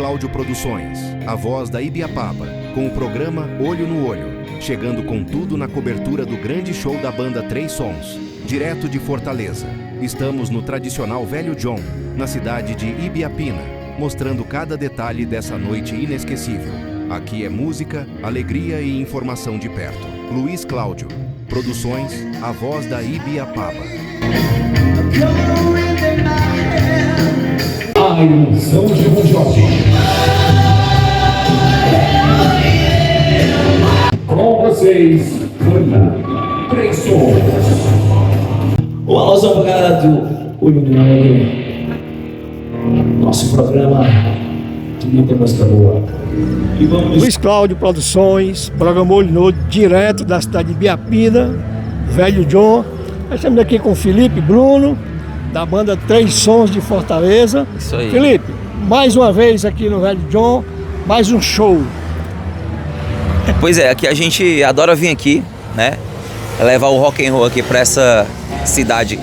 Cláudio Produções, a voz da Ibiapaba, com o programa Olho no Olho, chegando com tudo na cobertura do grande show da banda Três Sons, direto de Fortaleza. Estamos no tradicional Velho John, na cidade de Ibiapina, mostrando cada detalhe dessa noite inesquecível. Aqui é música, alegria e informação de perto. Luiz Cláudio Produções, a voz da Ibiapaba. A ilusão de Bom Jorge. Com vocês, banda Três Sons. Um alusão pra galera do Olho no Olho. Nosso programa de muita música boa. E vamos... Luiz Cláudio Produções, programa Olho no Olho, direto da cidade de Ibiapina, Velho John. Nós estamos aqui com o Felipe Bruno, da banda Três Sons de Fortaleza. Isso aí. Felipe, mais uma vez aqui no Velho John, mais um show. Pois é, aqui a gente adora vir aqui, né? Levar o rock and roll aqui pra essa cidade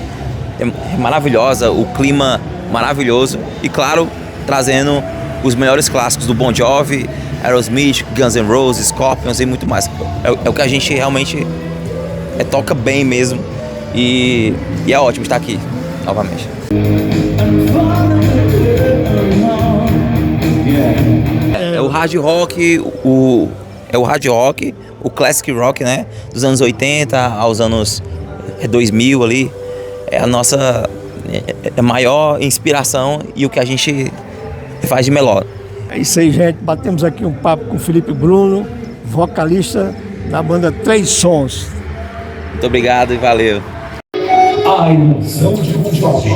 maravilhosa, o clima maravilhoso e, claro, trazendo os melhores clássicos do Bon Jovi, Aerosmith, Guns N' Roses, Scorpions e muito mais. É o que a gente realmente toca bem mesmo e é ótimo estar aqui novamente. É o hard rock, o hard rock, o classic rock, né? Dos anos 80 aos anos 2000 ali. É a nossa maior inspiração e o que a gente faz de melhor. É isso aí, gente. Batemos aqui um papo com o Felipe Bruno, vocalista da banda Três Sons. Muito obrigado e valeu. A ilusão de Bom Jorge.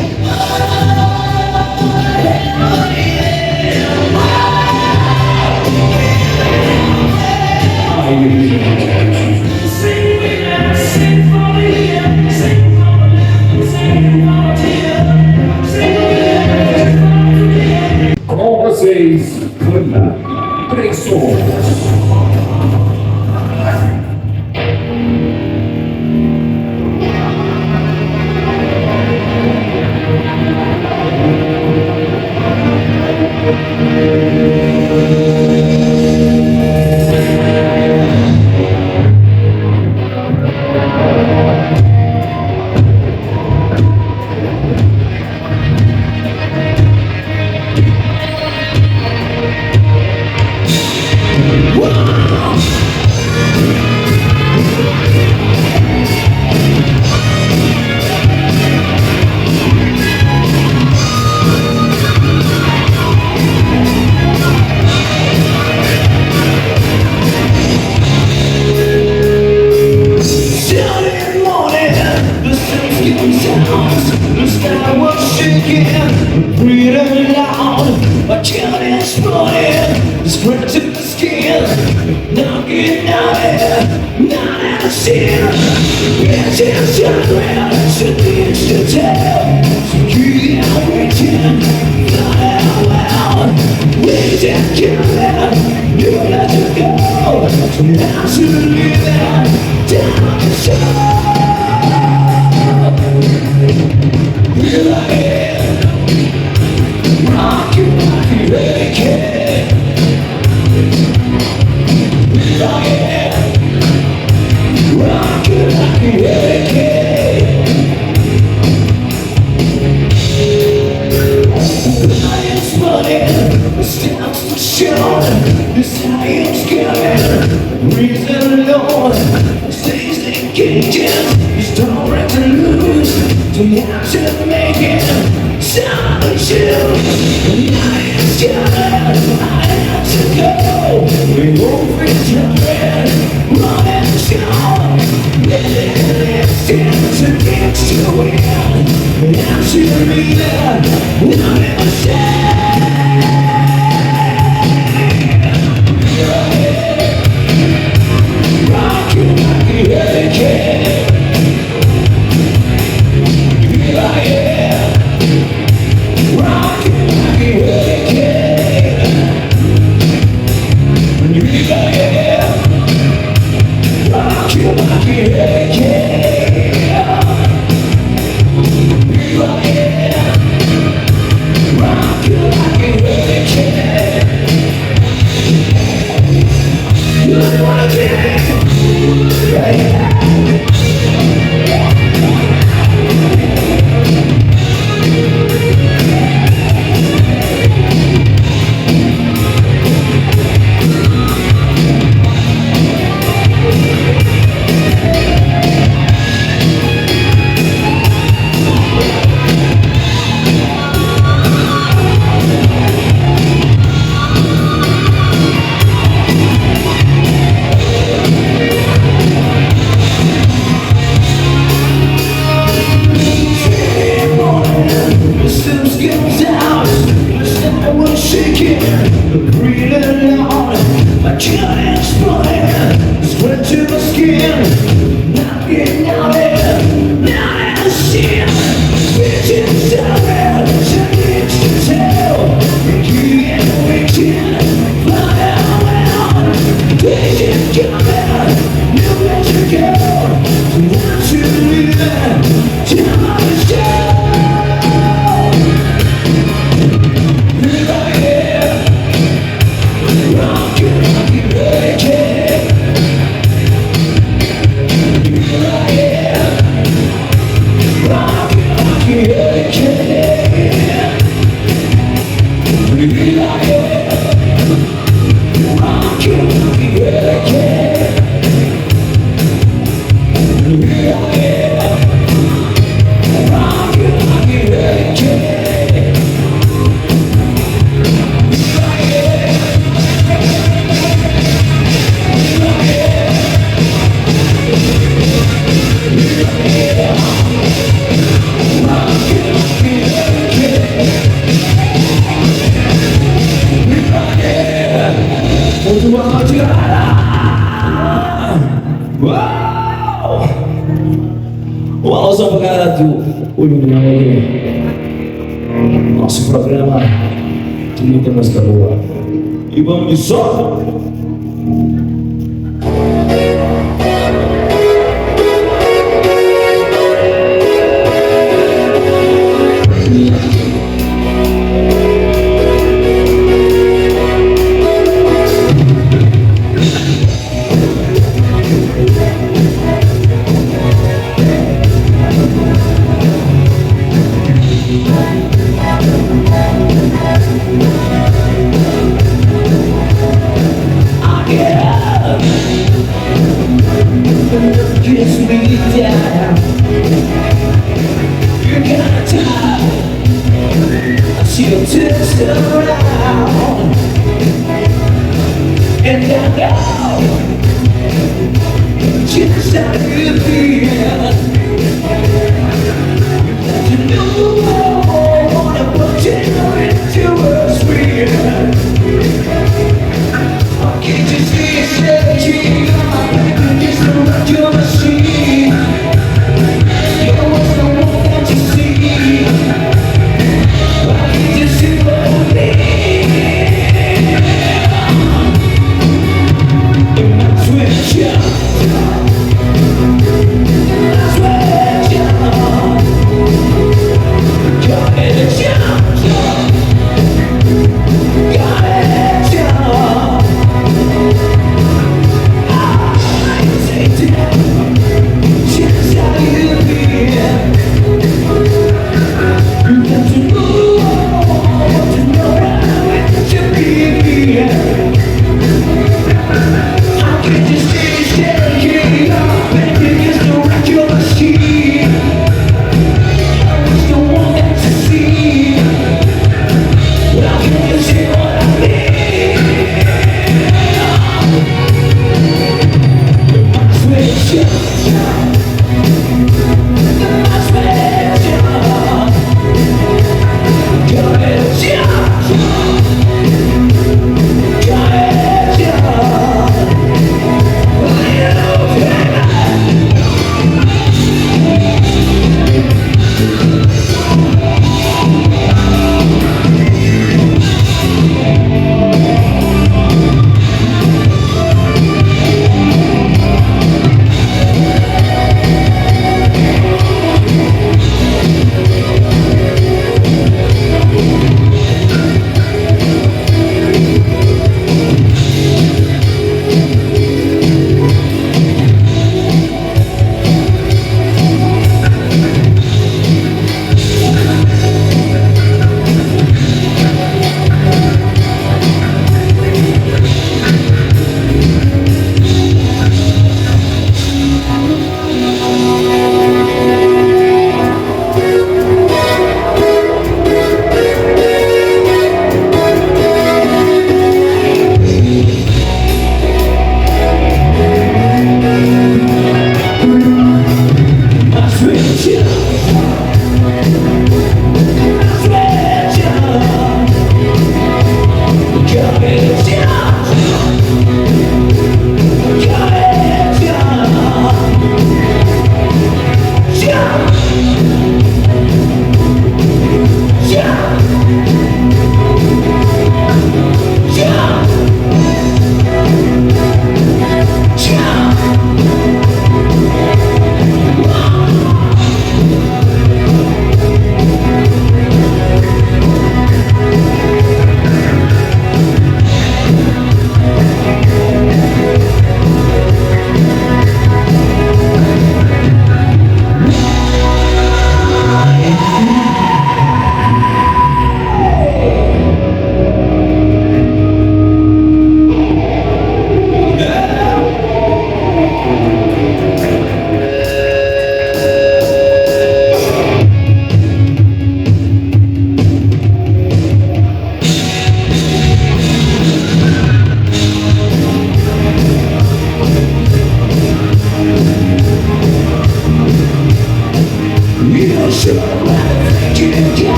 Com vocês, banda Três Sons. Rock you like a hurricane. Olho no Olho, nosso programa de muita música boa. E vamos de som. Kiss me down. You're gonna die. She'll twist around, and I know just how you feel. You know I wanna put you into a sphere. Can't you see it's shaking? It's around your machine. You're what's the one that you see. Why can't you see what me? In my switch up, got it, jump, got it, jump. Just how you feel. You got to know how it should be. How can you stay shaking up and you just don't rock your machine? I was the one that you see. How can you say what I mean?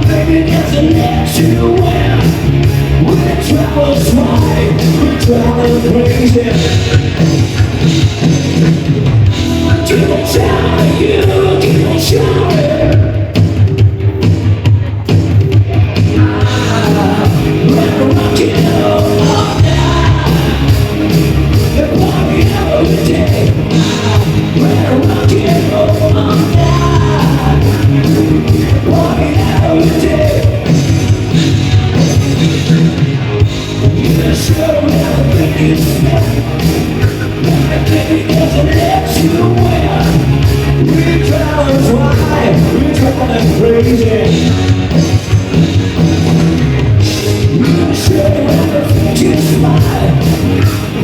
Baby, doesn't let you win. We travel wide, we travel crazy. Keep on shouting, you keep on shouting. We're rocking all night. The party every day. We're rocking all night. Party every day. You should never make it stop. Baby doesn't let you win. We travel wide, we travel crazy. You should never make it smile.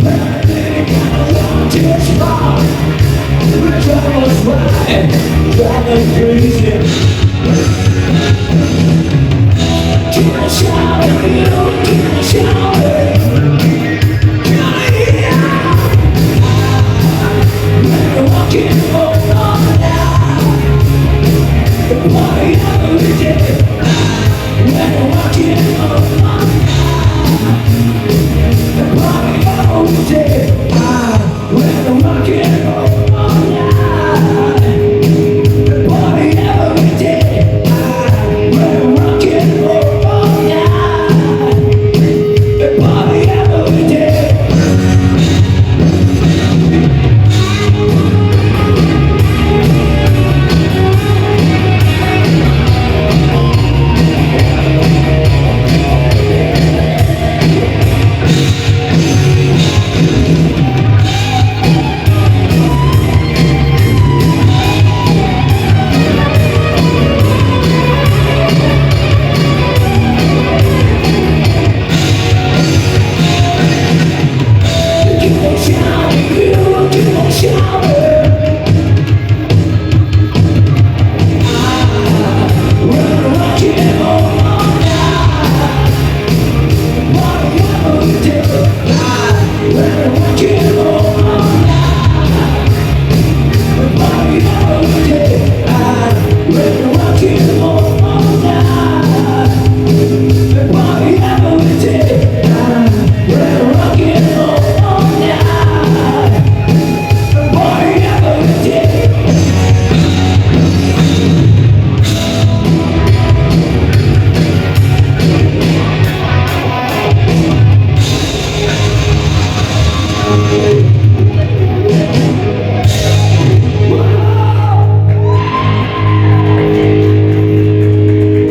Baby want to smile. We travel wide, travel crazy. Keep on shouting, you keep on shouting. We're walking all night. The party every day. We're walking all night. The party every day. We're walking all night. The party every day. We're walking all night. The party every day. Keep on shouting, you keep on shouting. We're rocking all night. Party every day. We're rocking all night. Party every day. We're rocking all night. Party every day. We're rocking all night. Party every day.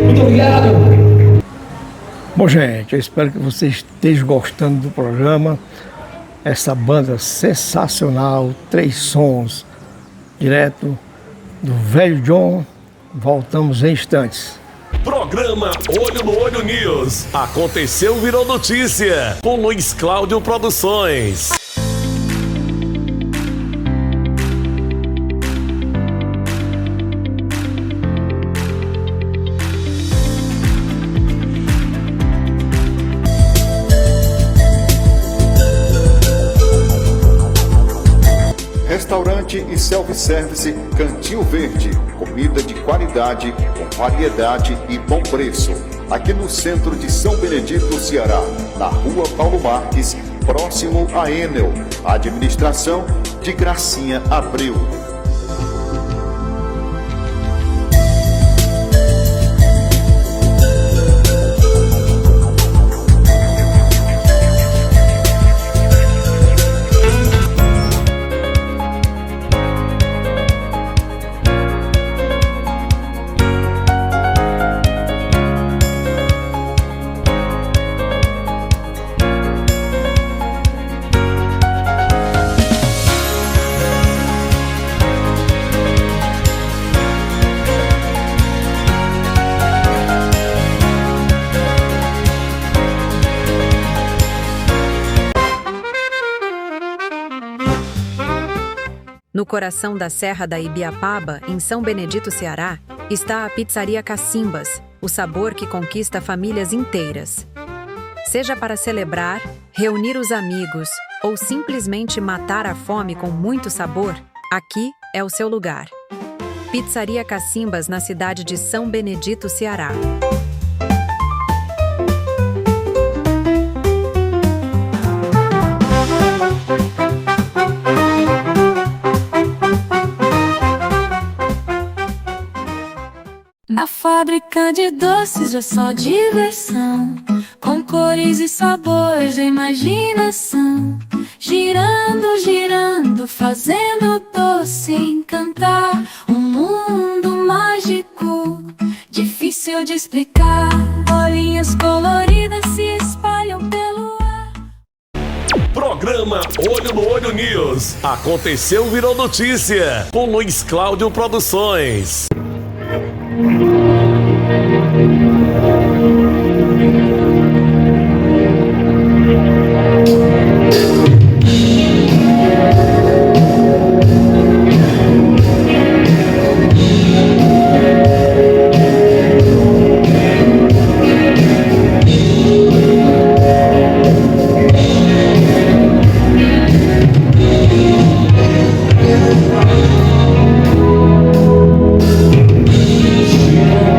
Muito obrigado. Bom, gente, eu espero que vocês estejam gostando do programa. Essa banda sensacional, Três Sons, direto do Velho John. Voltamos em instantes. Programa Olho no Olho News. Aconteceu, virou notícia. Com Luiz Cláudio Produções. Restaurante e self-service Cantinho Verde. Comida de qualidade, com variedade e bom preço. Aqui no centro de São Benedito, Ceará, na rua Paulo Marques, próximo a Enel. Administração de Gracinha Abreu. No coração da Serra da Ibiapaba, em São Benedito, Ceará, está a Pizzaria Cacimbas, o sabor que conquista famílias inteiras. Seja para celebrar, reunir os amigos ou simplesmente matar a fome com muito sabor, aqui é o seu lugar. Pizzaria Cacimbas, na cidade de São Benedito, Ceará. Na fábrica de doces é só diversão, com cores e sabores da imaginação. Girando, girando, fazendo doce encantar. Um mundo mágico, difícil de explicar. Bolinhas coloridas se espalham pelo ar. Programa Olho no Olho News. Aconteceu, virou notícia. Com Luiz Cláudio Produções. Chega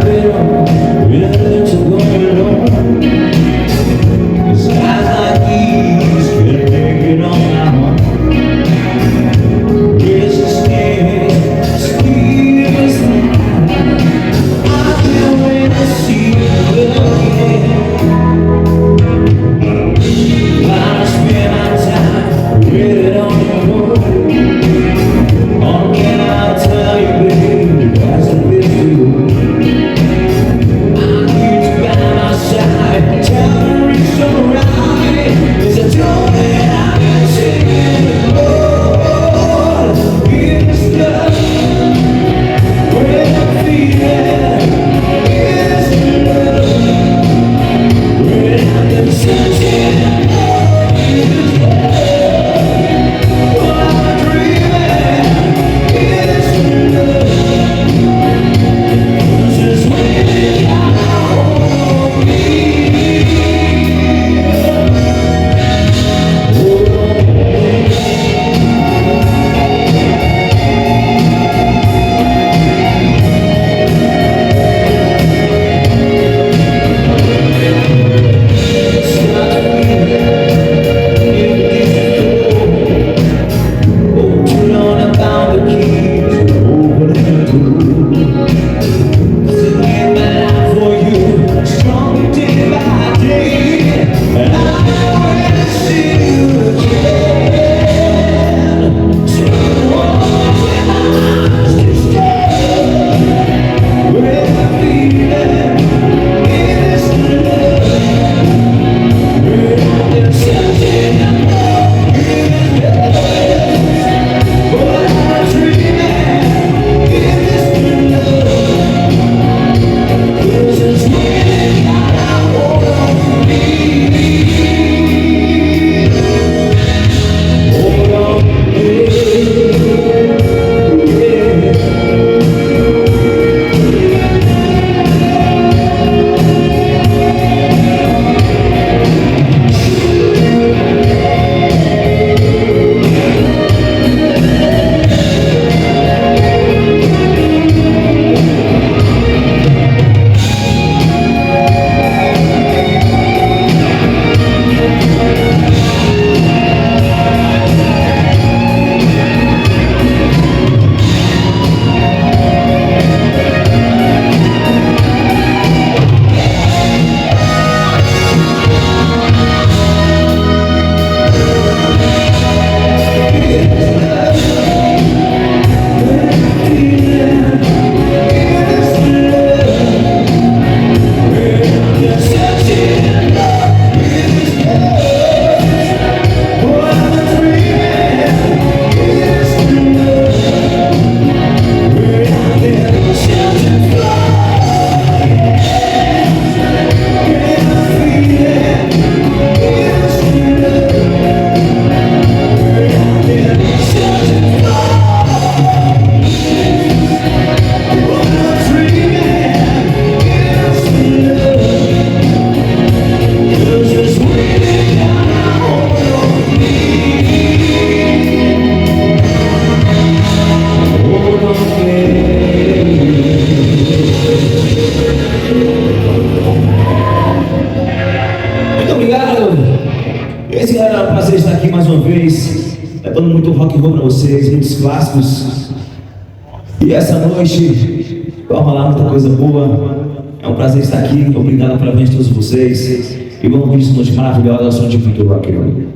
isso, galera, é um prazer estar aqui mais uma vez, levando muito rock and roll pra vocês, muitos clássicos. E essa noite vai rolar muita coisa boa. É um prazer estar aqui, obrigado pela presença de todos vocês. E vamos ver essa noite maravilhosa ao som de muito rock and roll.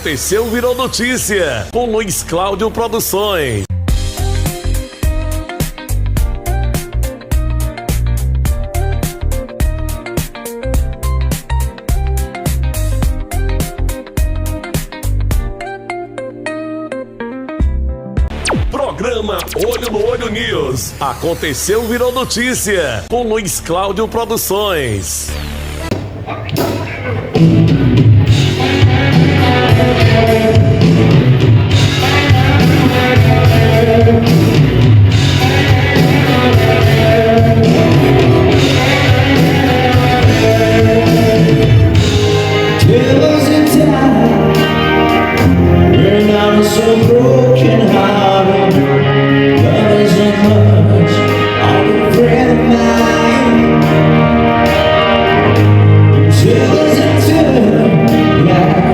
Aconteceu, virou notícia com Luiz Cláudio Produções. Programa Olho no Olho News. Aconteceu, virou notícia. Com Luiz Cláudio Produções. There was a time when I was so broken hearted. Love isn't much of a friend of mine. There was a time, yeah,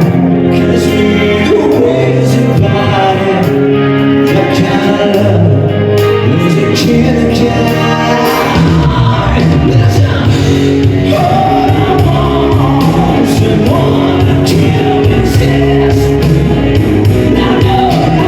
'cause we the ways of body. That kind of love is a kind of kind. Listen, someone can exist. I know.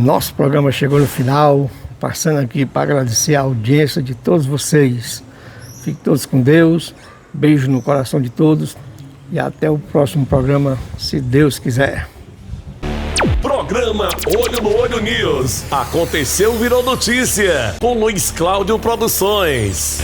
Nosso programa chegou no final, passando aqui para agradecer a audiência de todos vocês. Fiquem todos com Deus, beijo no coração de todos e até o próximo programa, se Deus quiser. Programa Olho no Olho News. Aconteceu, virou notícia. Com Luiz Cláudio Produções.